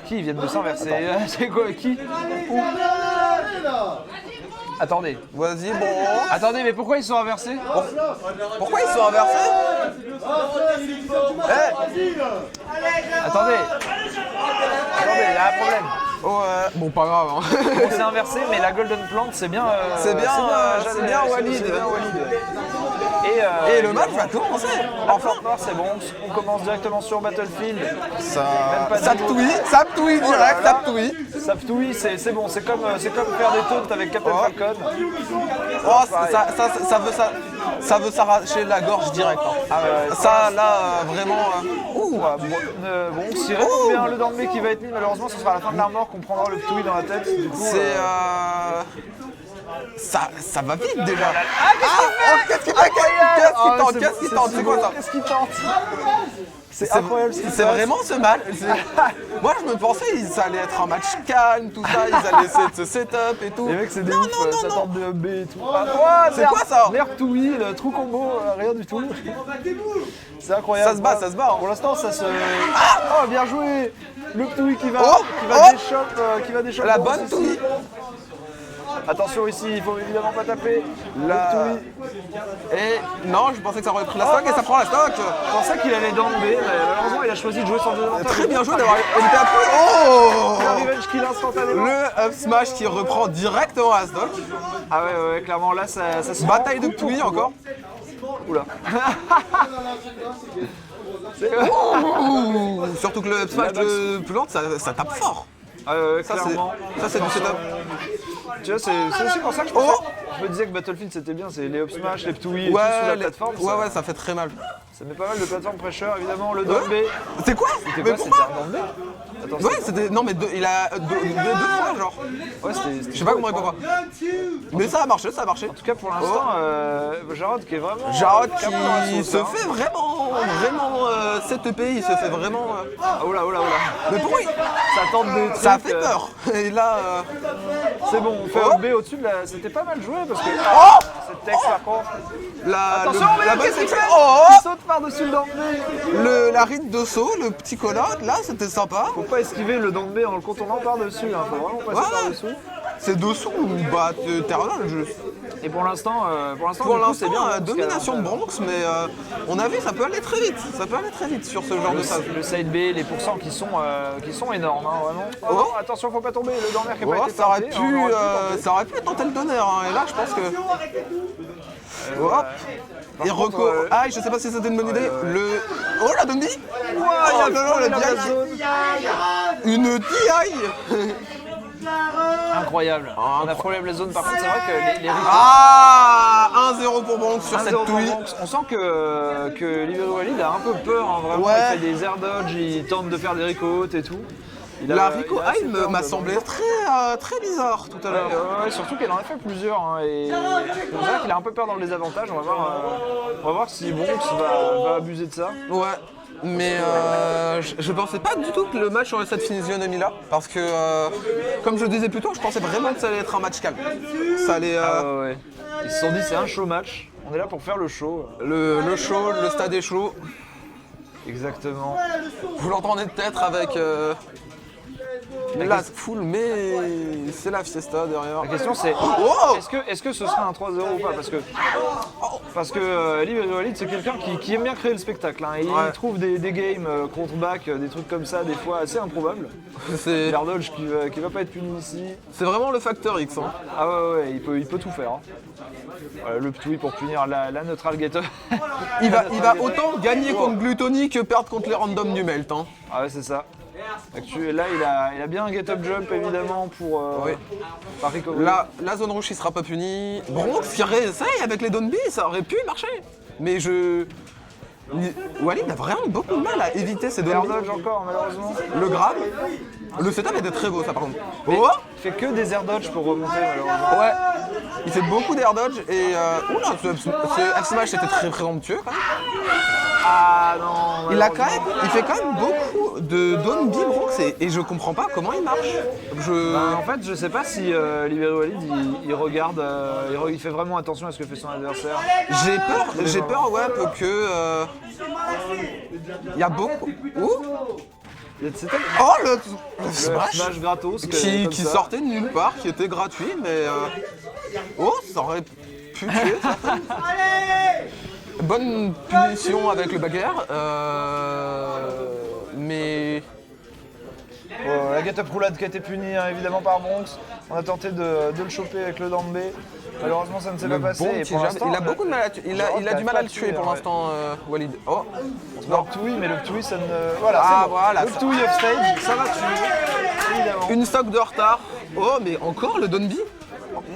qui ils viennent de s'inverser. C'est quoi qui? Où? Attendez. Vas-y, bon. Attendez, mais pourquoi ils sont inversés? Pourquoi ils sont inversés? Attendez. Attendez, il y a un problème. Ouais, bon, pas grave. Hein. On s'est inversé, mais la Golden Plant, c'est bien. C'est bien Walid. C'est bien Walid. Et le match va commencer. Enfin, c'est bon. On commence directement sur Battlefield. Saptoui direct, Saptoui. Saptoui, c'est bon. C'est comme faire des taunts avec Captain Falcon. Oh, ça veut s'arracher la gorge direct. Hein. Ah ouais, ça, là, vraiment. Bon, si répond bien le Danbé qui va être mis, malheureusement, ce sera à la fin de l'armor qu'on prendra le Ptoui dans la tête. Du coup, c'est. Ça va vite déjà. Qu'est-ce qu'il fait? Qu'est-ce qu'il tente? C'est quoi ça? Qu'est-ce qu'il tente? C'est incroyable ce qui se C'est passe. vraiment ce match. Moi je me pensais que ça allait être un match calme, tout ça, ils allaient essayer de se setup et tout. Les mecs c'est des non, ouf, non, ça non. tente de B et tout. C'est quoi ça? L'air Ptoui, le trou combo, rien du tout. C'est incroyable. Ça se bat. Hein. Pour l'instant ça se... Oh bien joué. Le Ptoui qui va déchoper. La bonne Ptoui. Attention ici, il faut évidemment pas taper. Et non, je pensais que ça aurait pris la stock et ça prend la stock. Je pensais qu'il allait dans le B, mais malheureusement il a choisi de jouer sans désavantage. Très bien joué d'avoir évité un peu. Oh, le revenge kill instantanément. Le up smash qui reprend directement la stock. Ah ouais, clairement là ça se bataille de Ptoui encore. Oula. Surtout que le up smash de Plant ça tape fort. Ça c'est du setup. Tu vois, c'est aussi pour ça que je me disais que Battlefield c'était bien, c'est les up smash, les Ptoui et tout sous la plateforme. Ouais, ça fait très mal. Ça met pas mal de plateforme pressure, évidemment, le Danbé. C'est quoi? C'était quoi? C'était un Danbé? Attends, ouais, c'était. Non, mais il a deux fois, genre. Ouais, c'était. Je sais pas comment il peut pas. Mais ça a marché. En tout cas, pour l'instant, Jarod qui est vraiment. Jarod qui se fait vraiment setupé, il se fait vraiment. Oh là. Mais pourquoi ça tente des trucs. Ça a fait peur. Et là. C'est bon, on fait un B au-dessus de la. C'était pas mal joué parce que. Cette texte par contre. Attention, la bonne qu'est-ce qu'il fait? Il saute par-dessus le Danbé. La ride de saut, le petit call-out, là, c'était sympa. Faut pas esquiver le Danbé en le contournant par-dessus, hein. Faut vraiment passer par-dessous. C'est dessous ou bah terminal juste. Et pour l'instant, c'est bien. Domination de Bronx, mais on a vu, ça peut aller très vite. Ça peut aller très vite sur ce genre de phase. Le side B, les pourcents qui sont énormes, hein, vraiment. Oh, attention, faut pas tomber. Le Donner qui a pas été tenté. Ça aurait pu tenter le Donner. Hein. Et là, je pense que. Hop. Et Rocco. Je sais pas si c'était une bonne idée. Oh la demi. Une DI. Incroyable. On a problème les zones. Par contre, c'est vrai que les 1-0 pour Bronx sur cette touille. On sent que Liberty Walid a un peu peur. Hein, vraiment, il fait des air dodge, il tente de faire des Rico hautes et tout. La Rico High m'a semblé très bizarre tout à l'heure. Ouais, surtout qu'elle en a fait plusieurs. Hein, et c'est vrai qu'il a un peu peur dans le désavantage. On va voir si Bronx va abuser de ça. Ouais. Mais je pensais pas du tout que le match aurait cette physionomie-là. Parce que, comme je le disais plus tôt, je pensais vraiment que ça allait être un match calme. Ça allait. Ouais. Ils se sont dit c'est un show match. On est là pour faire le show. Le show, le stade est chaud. Exactement. Vous l'entendez peut-être avec la foule, mais c'est la fiesta derrière. La question c'est est-ce que ce sera un 3-0 ou pas? Parce que Liberty Walid c'est quelqu'un qui aime bien créer le spectacle. Hein. Il trouve des games contre back, des trucs comme ça, des fois assez improbables. C'est l'air dodge qui va pas être puni ici. C'est vraiment le facteur X. Hein. Ah ouais, il peut tout faire. Hein. Le Ptoui pour punir la neutral getter. Il va autant gagner contre Gluttony que perdre contre les randoms du Melt. Hein. Ah ouais, c'est ça. Là, il a bien un get-up jump évidemment pour par Rico. La zone rouge il sera pas puni. Bronx qui réessaye avec les down B, ça aurait pu marcher. Mais Walid a vraiment beaucoup de mal à éviter ces down B. Air dodge encore malheureusement. Le grab. Le setup était très beau ça par contre. Il fait que des air dodge pour remonter malheureusement. Ouais. Il fait beaucoup d'air dodge et oula, ce F-Smash était très présomptueux quand même. Ah non. Il fait quand même beaucoup de down B Bronx et je comprends pas comment il marche. En fait, je sais pas si Liberty Walid il regarde, il fait vraiment attention à ce que fait son adversaire. J'ai peur que il y a beaucoup. C'était Oh le smash gratos qui sortait de nulle part, qui était gratuit, mais oh, ça aurait pu tuer ça. Bonne punition avec le bagarre, mais la get up roulade qui a été punie hein, évidemment par Bronx. On a tenté de le choper avec le down B. Malheureusement ça ne s'est pas passé. bon Et petit pour jab. l'instant, Il a beaucoup de mal à il a du mal à le tuer pour l'instant, Walid. Oh non, le Ptoui, mais le Ptoui ça ne. Voilà, Ah, c'est bon. voilà, Le ça- Ptoui off stage, ça va tuer. Évidemment. une stock de retard. Oh mais encore le Donby.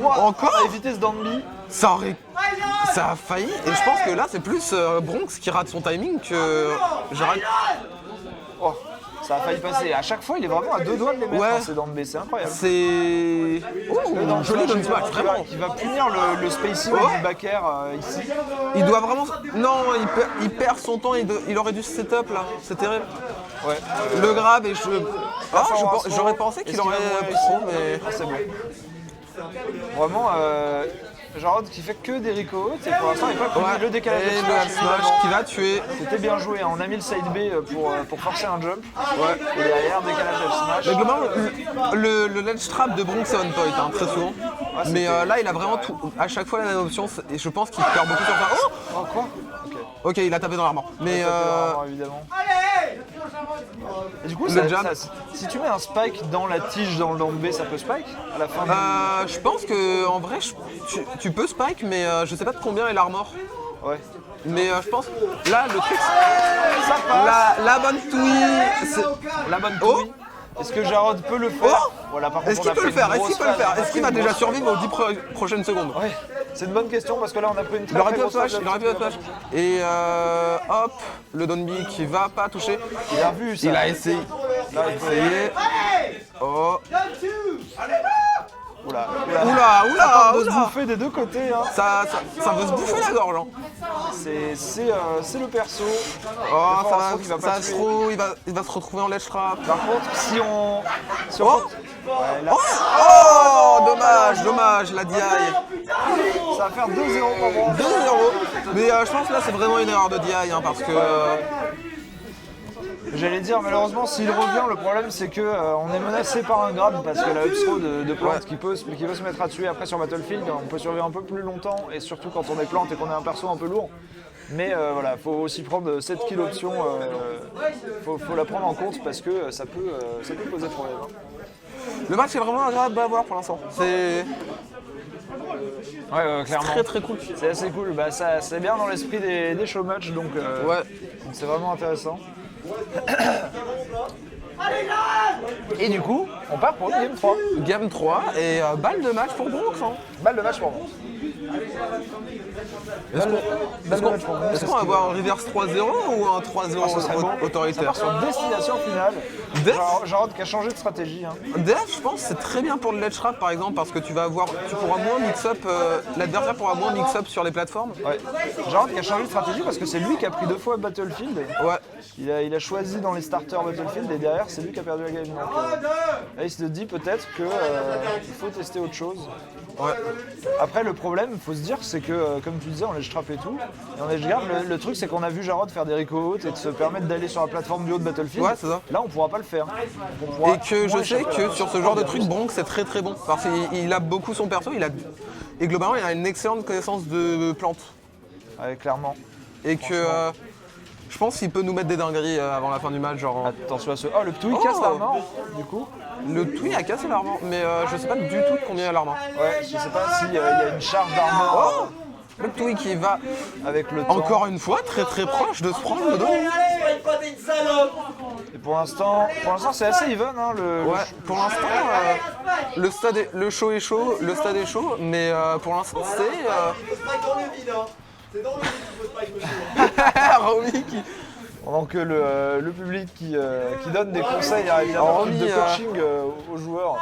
Moi, Encore on a évité ce down B. Ça a failli, et je pense que là c'est plus Bronx qui rate son timing que Gérald. Oh, ça a failli passer. À chaque fois, il est vraiment à deux doigts de les mettre Ouais. hein, ces down B, c'est incroyable. C'est. Oh, Dans joli down smash, vraiment. Qui va punir le spacing Oh. du back air ici. Il doit vraiment. Non, il perd son temps, il aurait dû setup là, c'est terrible. Ouais. Le grab et je. Ah, Forward throw. j'aurais pensé qu'il Est-ce aurait va mourir pro, ici mais. Ah, c'est bon. Vraiment, Jarod qui fait que des recos et pour l'instant il n'a pas pris Ouais. le décalage Et de le smash, up smash qui va tuer. C'était bien joué, hein. On a mis le side B pour forcer un jump. Ouais. Et derrière, décalage F smash. Mais globalement, le ledge trap de Bronx est on point, hein, très souvent. Ouais, Mais là, il a vraiment tout, à chaque fois la même option, et je pense qu'il perd beaucoup sur ça. Oh, Oh quoi? Ok. ok, il a tapé dans l'armure. Mais Évidemment. Et du coup, Le ça, jab. si tu mets un spike dans la tige dans le down B, ça peut spike à la fin du... je pense que en vrai, tu peux spike, mais je sais pas de combien est l'armor. Ouais. Mais je pense là, le truc, Ça passe. la bonne touille, c'est. La bonne Oh. touille. Est-ce que Jarod peut le faire? Voilà, par contre, Est-ce on qu'il a peut pris le faire? une Est-ce qu'il grosse peut le faire? phase. Est-ce qu'il va déjà survivre aux 10 prochaines secondes? Ouais, c'est une bonne question parce que là on a pris une très Il aurait très pu up grosse smash, il aurait pu up smash. Et hop, le Donby qui va pas toucher. Il a vu ça. Il a essayé. Là, il faut Essayé. Oh. Oula, Oula, de se oula. bouffer des deux côtés. Hein. Ça veut se bouffer la gorge. Hein. C'est le perso. Oh, Le Forward throw qui va pas tuer. il va se retrouver en ledge trap. Par contre, si on. Oh. Ouais, là, Oh, dommage, la DI. ça va faire 2-0 pour moi. 2-0. Mais je pense que là c'est vraiment une erreur de DI hein, parce que. J'allais dire, malheureusement, s'il revient, le problème c'est que on est menacé par un grab parce que la up throw de plante Ouais. qui peut se mettre à tuer après sur Battlefield, on peut survivre un peu plus longtemps et surtout quand on est plante et qu'on est un perso un peu lourd. Mais voilà, faut aussi prendre cette kill option, faut la prendre en compte parce que ça peut poser problème. Hein. Le match est vraiment agréable à voir pour l'instant. C'est Ouais, clairement. très très cool. C'est assez cool, bah, ça, c'est bien dans l'esprit des show match donc Ouais. donc c'est vraiment intéressant. Et du coup, on part pour le game 3. Game 3 et balle de match pour Bronx. Hein. Balle de match pour moi. Est-ce qu'on va avoir un reverse 3-0 ou un 3-0 Ça serait bon. autoritaire? Sur destination finale, Def Jarod qui a changé de stratégie. Hein. Def, je pense c'est très bien pour le ledge trap par exemple parce que tu pourras moins mix-up, l'adversaire pourra moins mix-up sur les plateformes. Ouais. Jarod qui a changé de stratégie parce que c'est lui qui a pris 2 fois Battlefield. Ouais. Il a choisi dans les starters Battlefield et derrière c'est lui qui a perdu la game. Donc, là, il se dit peut-être qu'il faut tester autre chose. Ouais. Après le problème, il faut se dire, c'est que comme tu disais, on ledge trap et tout. Et en edge guard, le truc c'est qu'on a vu Jarod faire des recos hautes et de se permettre d'aller sur la plateforme du haut de Battlefield. Ouais, c'est ça. Là on pourra pas le faire. On pourra Et que je moins sais échapper à que la sur ce course. genre de truc, Bronx c'est très très bon. Parce qu'il a beaucoup son perso, et globalement il a une excellente connaissance de plantes. Ouais, clairement. Et que je pense qu'il peut nous mettre des dingueries avant la fin du match. Genre, Attention à ce. Oh, le Ptoui Oh. casse l'armor, du coup. le Twi a cassé l'armor, mais je sais pas du tout de combien est l'armor. Ouais, je sais pas s'il y a une charge d'armor Le Twi qui va avec le temps. encore une fois très très proche de se prendre le dos. Et pour l'instant c'est assez even. Hein, Ouais, pour l'instant, le show est chaud, le stade est chaud, mais pour l'instant c'est. Romy qui. Pendant que le public qui donne des conseils évidemment Romy, de coaching aux joueurs.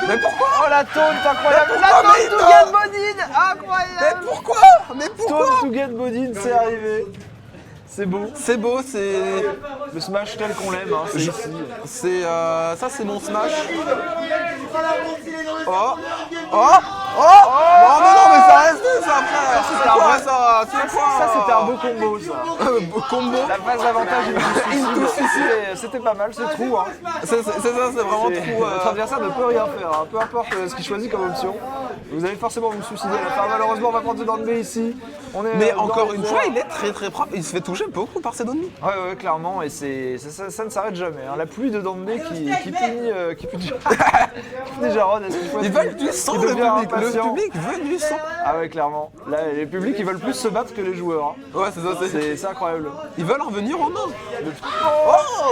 Mais pourquoi? Oh la taunt incroyable! Mais La pourquoi? taunt to get bodied! Mais Incroyable! pourquoi? Mais pourquoi? Taunt to get bodied, c'est arrivé. C'est beau. C'est beau, c'est. Le smash tel qu'on l'aime, hein, c'est ici. C'est. Ça c'est mon smash. Oh! Oh! Oh, non, mais ça reste ça après. c'était un vrai- ça. C'est quoi Ça, c'était un beau combo, ça. beau combo. La phase d'avantage, c'était pas mal, c'est trou. Hein. C'est ça, c'est vraiment trop. Votre adversaire ne peut rien faire, hein. Peu importe ce qu'il choisit comme option. Vous allez forcément vous suicider à la fin. Malheureusement, on va prendre ce Danbe ici. On est, Mais dans encore le une zone. fois, il est très très propre. Il se fait toucher beaucoup par ses ennemis. Ouais, clairement, et ça ne s'arrête jamais. Hein. La pluie de Danbe qui punit Jarod. Ils veulent du sang, le public. Le public veut du sang. Ah ouais, clairement. Là, les publics, ils veulent plus se battre que les joueurs. Hein. Ouais, c'est ça. C'est incroyable. Ils veulent en revenir en main. Et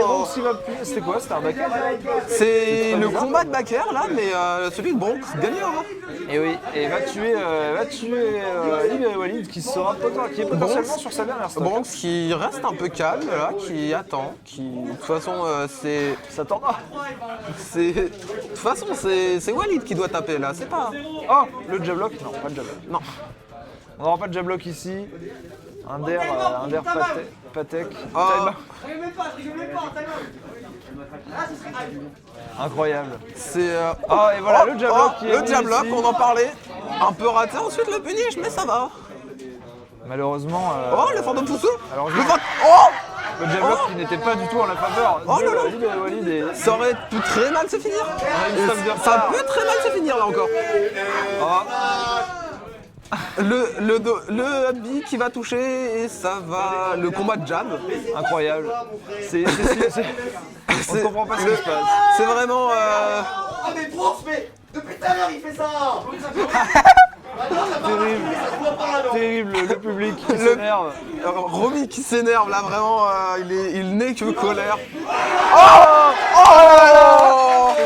donc, s'il va plus... C'était quoi? C'était un backer? C'est le combat de Baker là, mais celui de Bronx gagnera. Et oui, et va tuer Libéré Walid qui est potentiellement sur sa dernière stock. Bronx qui reste un peu calme là, qui attend, de toute façon Ça tendra. de toute façon c'est Walid qui doit taper là, c'est pas. Oh, le jablock? Non, pas de jablock. Non. On n'aura pas de jablock ici. Un der Patek. Oh. Incroyable. C'est Ah, et voilà, le jablock qui est le mis jablock, ici. on en parlait. Un peu raté ensuite le punish, mais ça va. Malheureusement. Oh, le fantôme pousseux. Alors, Oh, le jablock qui n'était pas du tout en la faveur Oh là là. de Libéré Walid et... ça aurait pu très mal se finir. une stock de Ça retard. peut très mal se finir là encore. Le Abby qui va toucher et ça va. Le combat de jab. Incroyable. On ne comprend pas ce qui se passe. C'est vraiment. Ah mais Bronx, mais depuis tout à l'heure il fait ça. Terrible, le public qui s'énerve. Romy qui s'énerve là, vraiment. Il n'est que colère.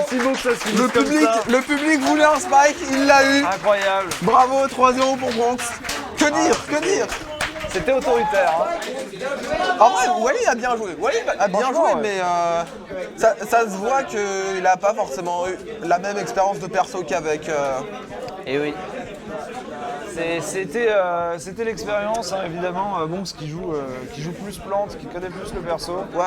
C'est si beau que ça se finisse comme ça. Le public voulait un spike, il l'a eu. Incroyable. Bravo, 3-0 pour Bronx. Que dire C'était autoritaire. Hein. En vrai, Wally a bien joué. Wally a bien Franchement, joué, ouais. mais ça se voit qu'il n'a pas forcément eu la même expérience de perso qu'avec. Et oui. C'était l'expérience, hein, évidemment. Bonx qui joue plus plante, qui connaît plus le perso. Ouais.